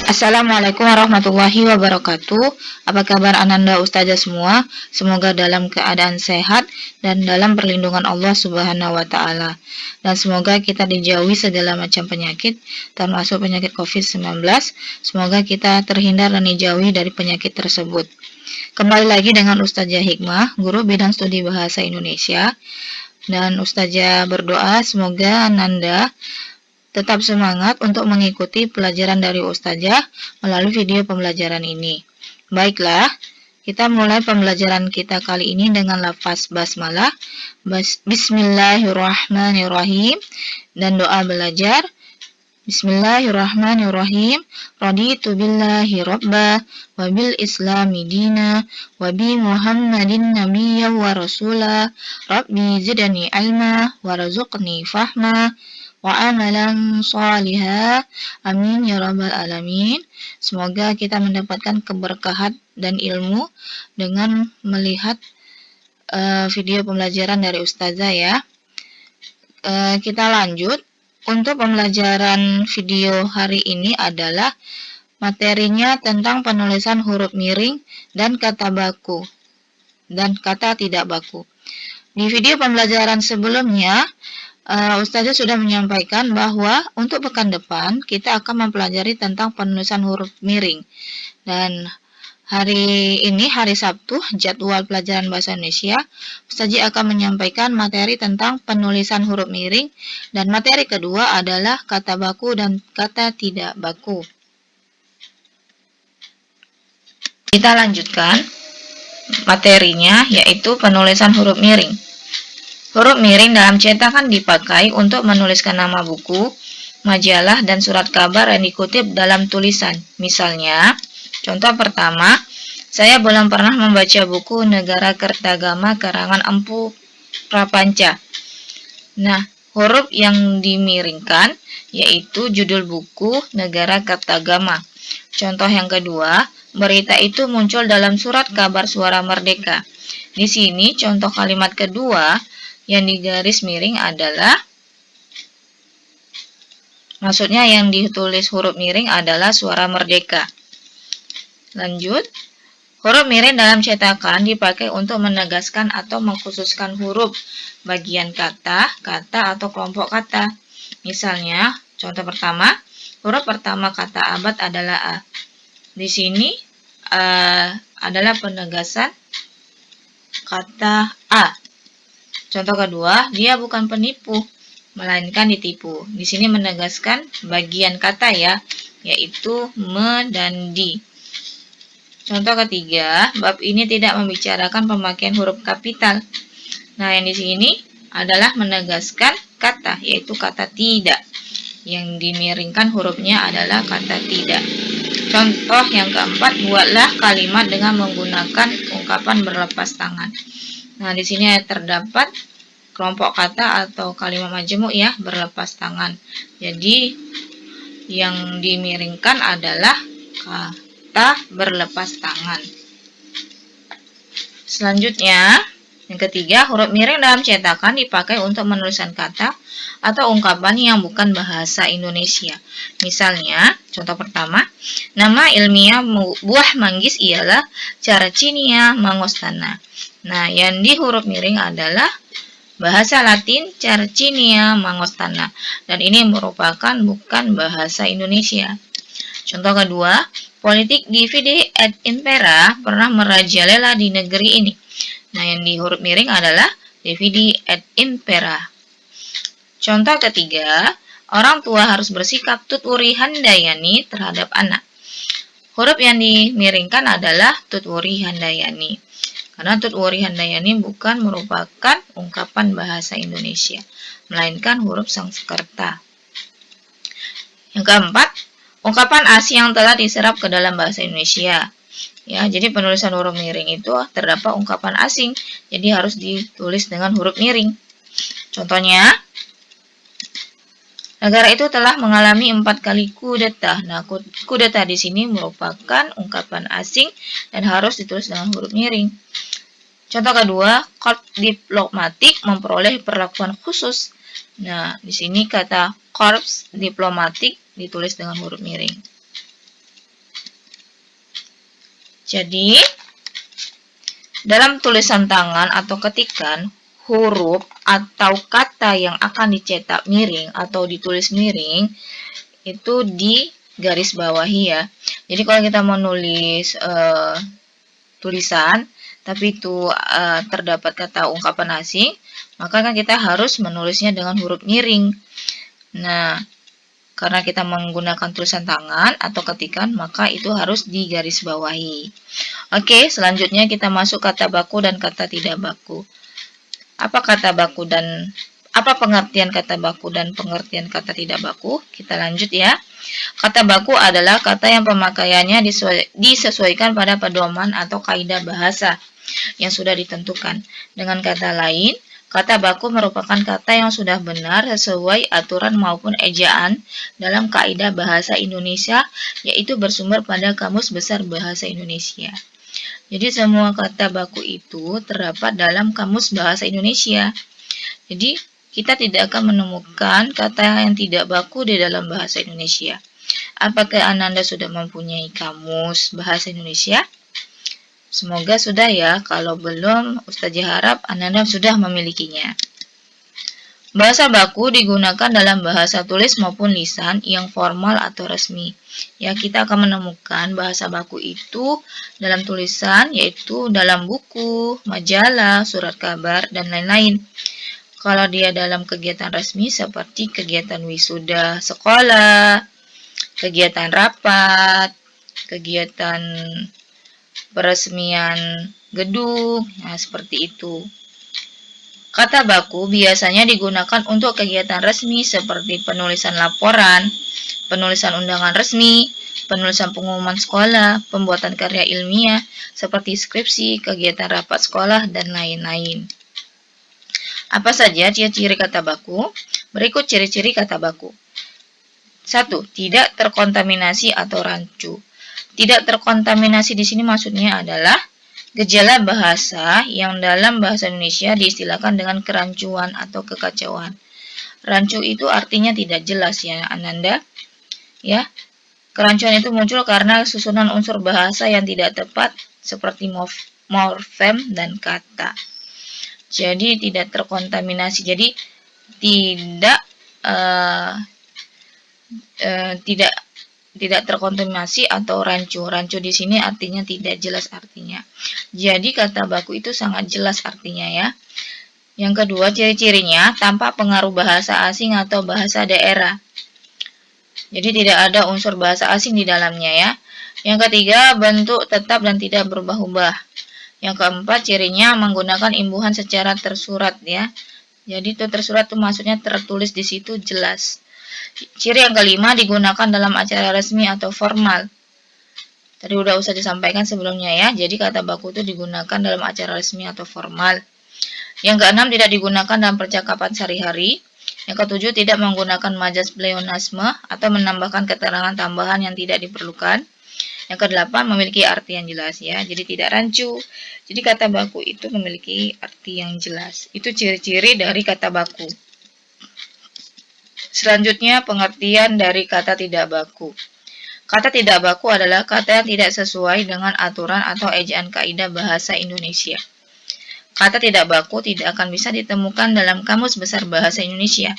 Assalamualaikum warahmatullahi wabarakatuh. Apa kabar Ananda Ustazah semua? Semoga dalam keadaan sehat dan dalam perlindungan Allah Subhanahu wa taala. Dan semoga kita dijauhi segala macam penyakit termasuk penyakit COVID-19. Semoga kita terhindar dan dijauhi dari penyakit tersebut. Kembali lagi dengan Ustazah Hikmah, guru bidang studi bahasa Indonesia. Dan Ustazah berdoa semoga Ananda tetap semangat untuk mengikuti pelajaran dari Ustazah melalui video pembelajaran ini. Baiklah, kita mulai pembelajaran kita kali ini dengan lafaz basmalah, Bismillahirrahmanirrahim, dan doa belajar. Bismillahirrahmanirrahim. Raditu billahi rabba wa bil islami dina wa bi Muhammadin nabiyya wa rasula. Rabbi zidni ilma warzuqni fahma wa amalan salihah. Amin ya rabbal alamin. Semoga kita mendapatkan keberkahan dan ilmu dengan melihat video pembelajaran dari Ustazah ya. Kita lanjut. Untuk pembelajaran video hari ini adalah materinya tentang penulisan huruf miring dan kata baku dan kata tidak baku. Di video pembelajaran sebelumnya, Ustazah sudah menyampaikan bahwa untuk pekan depan kita akan mempelajari tentang penulisan huruf miring. Dan hari ini, hari Sabtu, jadwal pelajaran bahasa Indonesia, Ustazah akan menyampaikan materi tentang penulisan huruf miring, dan materi kedua adalah kata baku dan kata tidak baku. Kita lanjutkan materinya, yaitu penulisan huruf miring. Huruf miring dalam cetakan dipakai untuk menuliskan nama buku, majalah, dan surat kabar yang dikutip dalam tulisan. Misalnya, contoh pertama, saya belum pernah membaca buku Negara Kertagama karangan Empu Prapanca. Nah, huruf yang dimiringkan yaitu judul buku Negara Kertagama. Contoh yang kedua, berita itu muncul dalam surat kabar Suara Merdeka. Di sini contoh kalimat kedua yang digaris miring adalah, maksudnya yang ditulis huruf miring adalah Suara Merdeka. Lanjut, huruf miring dalam cetakan dipakai untuk menegaskan atau mengkhususkan huruf, bagian kata, atau kelompok kata. Misalnya, contoh pertama, huruf pertama kata abad adalah A. Di sini adalah penegasan kata A. Contoh kedua, dia bukan penipu, melainkan ditipu. Di sini menegaskan bagian kata ya, yaitu me dan di. Contoh ketiga, bab ini tidak membicarakan pemakaian huruf kapital. Nah, yang di sini adalah menegaskan kata, yaitu kata tidak. Yang dimiringkan hurufnya adalah kata tidak. Contoh yang keempat, buatlah kalimat dengan menggunakan ungkapan berlepas tangan. Nah, di sini terdapat kelompok kata atau kalimat majemuk ya, berlepas tangan. Jadi, yang dimiringkan adalah kata berlepas tangan. Selanjutnya, yang ketiga, huruf miring dalam cetakan dipakai untuk menuliskan kata atau ungkapan yang bukan bahasa Indonesia. Misalnya, contoh pertama, nama ilmiah buah manggis ialah Carcinia mangostana. Nah, yang di huruf miring adalah bahasa Latin Carcinia mangostana, dan ini merupakan bukan bahasa Indonesia. Contoh kedua, politik divide et impera pernah merajalela di negeri ini. Nah, yang di huruf miring adalah divide et impera. Contoh ketiga, orang tua harus bersikap tutwuri handayani terhadap anak. Huruf yang dimiringkan adalah tutwuri handayani. Karena tutwuri handayani bukan merupakan ungkapan bahasa Indonesia, melainkan huruf Sanskerta. Yang keempat, ungkapan asing yang telah diserap ke dalam bahasa Indonesia. Ya, jadi penulisan huruf miring itu terdapat ungkapan asing, jadi harus ditulis dengan huruf miring. Contohnya, negara itu telah mengalami 4 kali kudeta. Nah, kudeta di sini merupakan ungkapan asing dan harus ditulis dengan huruf miring. Contoh kedua, korps diplomatik memperoleh perlakuan khusus. Nah, di sini kata korps diplomatik ditulis dengan huruf miring. Jadi, dalam tulisan tangan atau ketikan, huruf atau kata yang akan dicetak miring atau ditulis miring itu di garis bawahi ya. Jadi kalau kita mau nulis tulisan, tapi itu terdapat kata ungkapan asing, maka kan kita harus menulisnya dengan huruf miring. Nah, karena kita menggunakan tulisan tangan atau ketikan, maka itu harus digarisbawahi. Oke, selanjutnya kita masuk kata baku dan kata tidak baku. Apa kata baku dan apa pengertian kata baku dan pengertian kata tidak baku? Kita lanjut ya. Kata baku adalah kata yang pemakaiannya disesuaikan pada pedoman atau kaidah bahasa yang sudah ditentukan. Dengan kata lain, kata baku merupakan kata yang sudah benar sesuai aturan maupun ejaan dalam kaidah bahasa Indonesia, yaitu bersumber pada Kamus Besar Bahasa Indonesia. Jadi semua kata baku itu terdapat dalam Kamus Bahasa Indonesia. Jadi kita tidak akan menemukan kata yang tidak baku di dalam bahasa Indonesia. Apakah Ananda sudah mempunyai Kamus Bahasa Indonesia? Semoga sudah ya. Kalau belum, Ustazah harap Ananda sudah memilikinya. Bahasa baku digunakan dalam bahasa tulis maupun lisan yang formal atau resmi. Ya, kita akan menemukan bahasa baku itu dalam tulisan, yaitu dalam buku, majalah, surat kabar, dan lain-lain. Kalau dia dalam kegiatan resmi seperti kegiatan wisuda sekolah, kegiatan rapat, kegiatan peresmian gedung, nah seperti itu. Kata baku biasanya digunakan untuk kegiatan resmi seperti penulisan laporan, penulisan undangan resmi, penulisan pengumuman sekolah, pembuatan karya ilmiah seperti skripsi, kegiatan rapat sekolah, dan lain-lain. Apa saja ciri-ciri kata baku? Berikut ciri-ciri kata baku. 1. Tidak terkontaminasi atau rancu. Tidak terkontaminasi di sini maksudnya adalah gejala bahasa yang dalam bahasa Indonesia diistilahkan dengan kerancuan atau kekacauan. Rancu itu artinya tidak jelas ya Ananda. Ya. Kerancuan itu muncul karena susunan unsur bahasa yang tidak tepat seperti morfem dan kata. Jadi tidak terkontaminasi. Jadi tidak terkontaminasi atau rancu. Rancu di sini artinya tidak jelas artinya. Jadi kata baku itu sangat jelas artinya ya. Yang kedua, ciri-cirinya tanpa pengaruh bahasa asing atau bahasa daerah. Jadi tidak ada unsur bahasa asing di dalamnya ya. Yang ketiga, bentuk tetap dan tidak berubah-ubah. Yang keempat, cirinya menggunakan imbuhan secara tersurat ya. Jadi itu tersurat itu maksudnya tertulis di situ jelas. Ciri yang kelima, digunakan dalam acara resmi atau formal. Tadi udah usah disampaikan sebelumnya ya. Jadi kata baku itu digunakan dalam acara resmi atau formal. Yang keenam, tidak digunakan dalam percakapan sehari-hari. Yang ketujuh, tidak menggunakan majas pleonasme atau menambahkan keterangan tambahan yang tidak diperlukan. Yang kedelapan, memiliki arti yang jelas ya. Jadi tidak rancu. Jadi kata baku itu memiliki arti yang jelas. Itu ciri-ciri dari kata baku. Selanjutnya, pengertian dari kata tidak baku. Kata tidak baku adalah kata yang tidak sesuai dengan aturan atau ejaan kaidah bahasa Indonesia. Kata tidak baku tidak akan bisa ditemukan dalam Kamus Besar Bahasa Indonesia.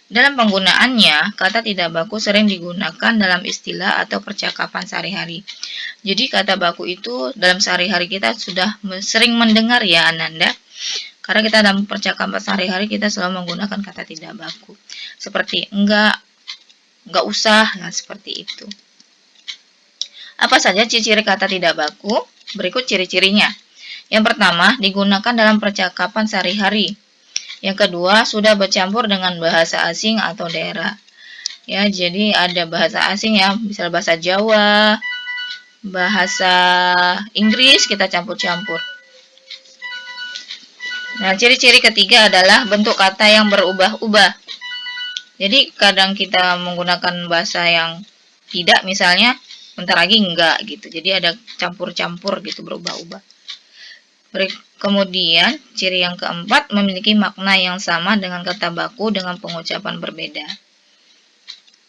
Dalam penggunaannya, kata tidak baku sering digunakan dalam istilah atau percakapan sehari-hari. Jadi kata baku itu dalam sehari-hari kita sudah sering mendengar ya Ananda. Karena kita dalam percakapan sehari-hari kita selalu menggunakan kata tidak baku. Seperti enggak usah, nah seperti itu. Apa saja ciri-ciri kata tidak baku? Berikut ciri-cirinya. Yang pertama, digunakan dalam percakapan sehari-hari. Yang kedua, sudah bercampur dengan bahasa asing atau daerah. Ya, jadi ada bahasa asing ya, misalnya bahasa Jawa, bahasa Inggris kita campur-campur. Nah, ciri-ciri ketiga adalah bentuk kata yang berubah-ubah. Jadi, kadang kita menggunakan bahasa yang tidak, misalnya, bentar lagi enggak gitu. Jadi, ada campur-campur gitu, berubah-ubah. Kemudian, ciri yang keempat, memiliki makna yang sama dengan kata baku dengan pengucapan berbeda.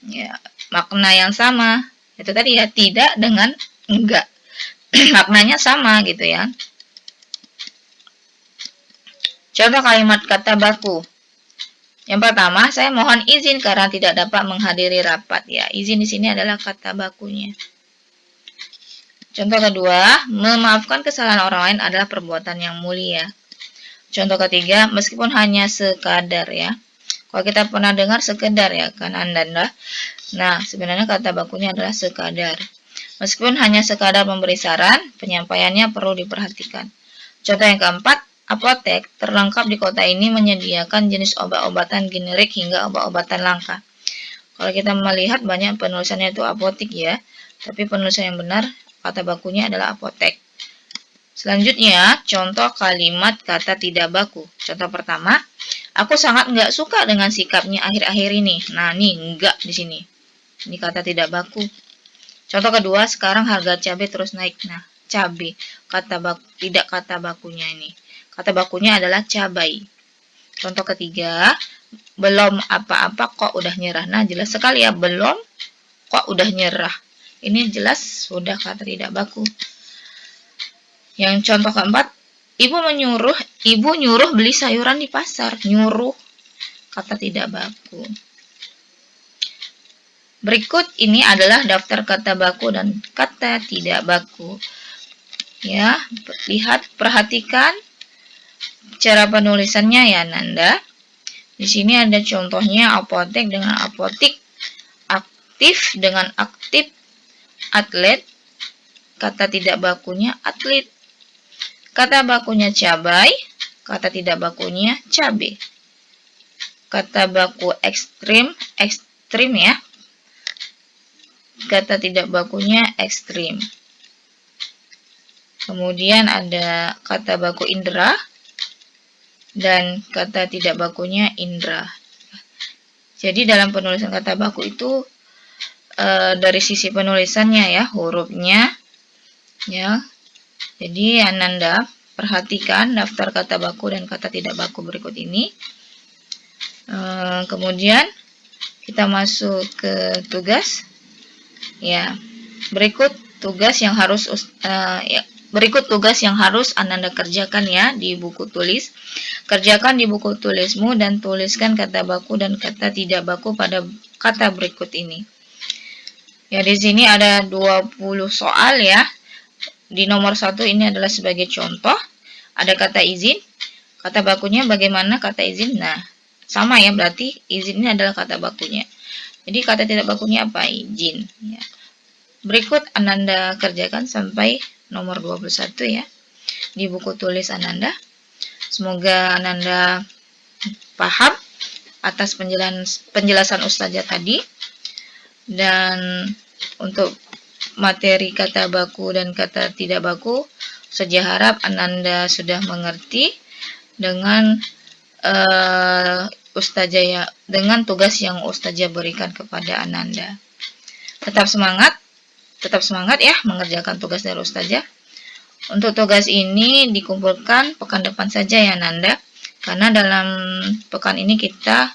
Ya, makna yang sama. Itu tadi ya, tidak dengan enggak. maknanya sama gitu ya. Contoh kalimat kata baku. Yang pertama, saya mohon izin karena tidak dapat menghadiri rapat ya. Izin di sini adalah kata bakunya. Contoh kedua, memaafkan kesalahan orang lain adalah perbuatan yang mulia. Contoh ketiga, meskipun hanya sekadar ya. Kalau kita pernah dengar sekedar ya kan Anda. Nah, sebenarnya kata bakunya adalah sekadar. Meskipun hanya sekadar memberi saran, penyampaiannya perlu diperhatikan. Contoh yang keempat, apotek terlengkap di kota ini menyediakan jenis obat-obatan generik hingga obat-obatan langka. Kalau kita melihat banyak penulisannya itu apotik ya, tapi penulisan yang benar kata bakunya adalah apotek. Selanjutnya, contoh kalimat kata tidak baku. Contoh pertama, aku sangat nggak suka dengan sikapnya akhir-akhir ini. Nah, nih nggak di sini. Ini kata tidak baku. Contoh kedua, sekarang harga cabai terus naik. Nah, cabai, tidak kata bakunya ini. Kata bakunya adalah cabai. Contoh ketiga, belum apa-apa kok udah nyerah. Nah, jelas sekali ya, belum kok udah nyerah. Ini jelas sudah kata tidak baku. Yang contoh keempat, ibu nyuruh beli sayuran di pasar. Nyuruh, kata tidak baku. Berikut ini adalah daftar kata baku dan kata tidak baku. Ya, lihat, perhatikan cara penulisannya ya Nanda. Di sini ada contohnya apotek dengan apotik, aktif dengan aktif, atlet, kata tidak bakunya atlet. Kata bakunya cabai, kata tidak bakunya cabai. Kata baku ekstrim ya. Kata tidak bakunya ekstrim. Kemudian ada kata baku indera dan kata tidak bakunya indra. Jadi dalam penulisan kata baku itu dari sisi penulisannya ya, hurufnya ya. Jadi Ananda perhatikan daftar kata baku dan kata tidak baku berikut ini. Kemudian kita masuk ke tugas. Ya, berikut tugas yang harus Ananda kerjakan ya di buku tulis. Kerjakan di buku tulismu dan tuliskan kata baku dan kata tidak baku pada kata berikut ini. Ya, di sini ada 20 soal ya. Di nomor 1 ini adalah sebagai contoh. Ada kata izin. Kata bakunya bagaimana kata izin? Nah, sama ya, berarti izin ini adalah kata bakunya. Jadi kata tidak bakunya apa? Izin. Ya. Berikut Ananda kerjakan sampai nomor 21 ya. Di buku tulis Ananda. Semoga Ananda paham atas penjelasan Ustazah tadi. Dan untuk materi kata baku dan kata tidak baku, Ustazah harap Ananda sudah mengerti dengan dengan tugas yang Ustazah berikan kepada Ananda. Tetap semangat ya mengerjakan tugas dari Ustazah. Untuk tugas ini dikumpulkan pekan depan saja ya Nanda, karena dalam pekan ini kita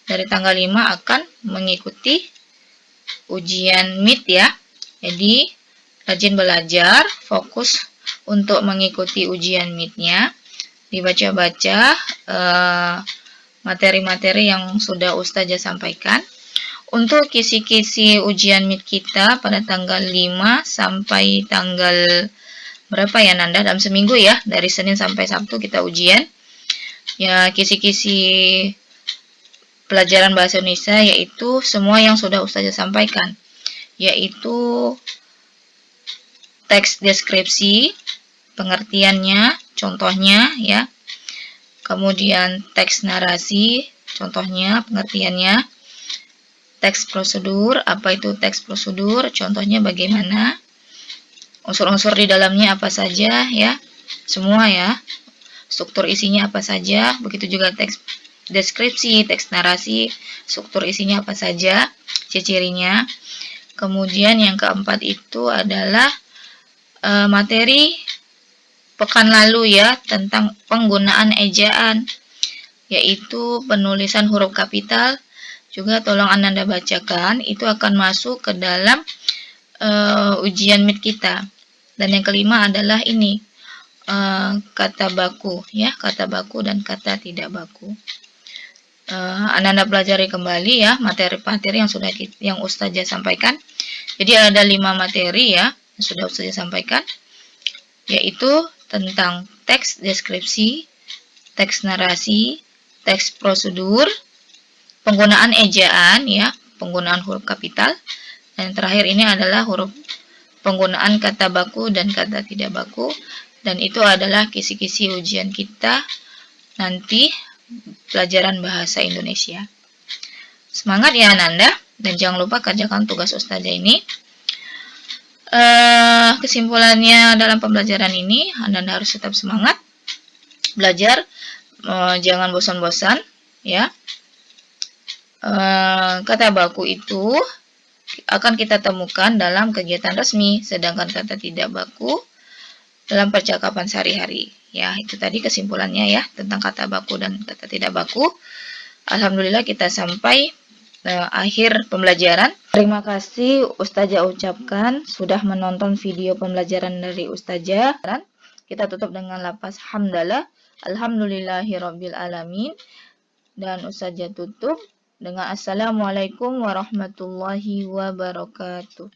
dari tanggal 5 akan mengikuti ujian MIT ya. Jadi rajin belajar, fokus untuk mengikuti ujian MIT-nya, dibaca-baca materi-materi yang sudah Ustazah sampaikan. Untuk kisi-kisi ujian MIT kita pada tanggal 5 sampai tanggal berapa ya Nanda? Dalam seminggu ya, dari Senin sampai Sabtu kita ujian. Ya, kisi-kisi pelajaran bahasa Indonesia yaitu semua yang sudah Ustazah sampaikan, yaitu teks deskripsi, pengertiannya, contohnya ya. Kemudian teks narasi, contohnya, pengertiannya. Teks prosedur, apa itu teks prosedur, contohnya bagaimana. Unsur-unsur di dalamnya apa saja ya. Semua ya. Struktur isinya apa saja, begitu juga teks deskripsi, teks narasi, struktur isinya apa saja, ciri-cirinya. Kemudian yang keempat itu adalah materi pekan lalu ya, tentang penggunaan ejaan, yaitu penulisan huruf kapital. Juga tolong Ananda bacakan, itu akan masuk ke dalam ujian MIT kita. Dan yang kelima adalah ini, kata baku, ya, kata baku dan kata tidak baku. Anda pelajari kembali ya materi-materi yang Ustazah sampaikan. Jadi ada 5 materi ya yang sudah Ustazah sampaikan, yaitu tentang teks deskripsi, teks narasi, teks prosedur, penggunaan ejaan ya, penggunaan huruf kapital, dan yang terakhir ini adalah penggunaan kata baku dan kata tidak baku, dan itu adalah kisi-kisi ujian kita nanti pelajaran bahasa Indonesia. Semangat ya Ananda, dan jangan lupa kerjakan tugas Ustazah ini. Kesimpulannya dalam pembelajaran ini, Anda harus tetap semangat belajar, jangan bosan-bosan ya. Kata baku itu akan kita temukan dalam kegiatan resmi, sedangkan kata tidak baku dalam percakapan sehari-hari. Ya, itu tadi kesimpulannya ya tentang kata baku dan kata tidak baku. Alhamdulillah kita sampai akhir pembelajaran. Terima kasih Ustazah ucapkan sudah menonton video pembelajaran dari Ustazah. Kita tutup dengan lafaz hamdalah, alhamdulillahirabbil alamin, dan Ustazah tutup dengan assalamualaikum warahmatullahi wabarakatuh.